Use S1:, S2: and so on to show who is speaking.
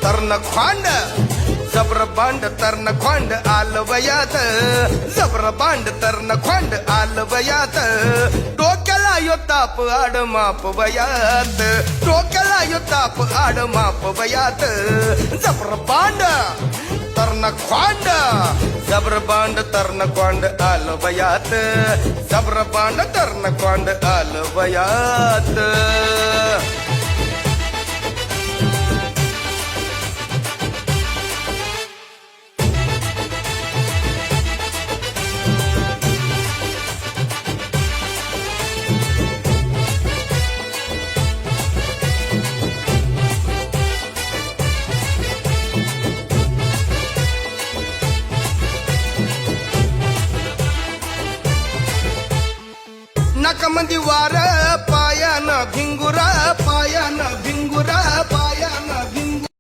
S1: तरण खोंड जबर बांड तरण खोंड आलं वयात जबर बांड तरण खोंड आलं वयात डोक्याला यो ताप आड माप वयात डोक्याला यो ताप आड माप वयात जबर बांड तरण खोंड जबर बांड तरण खोंड आलं वयात जबर बांड तरण खोंड आलं वयात नाकामंदी वार पायानं भिंगुरा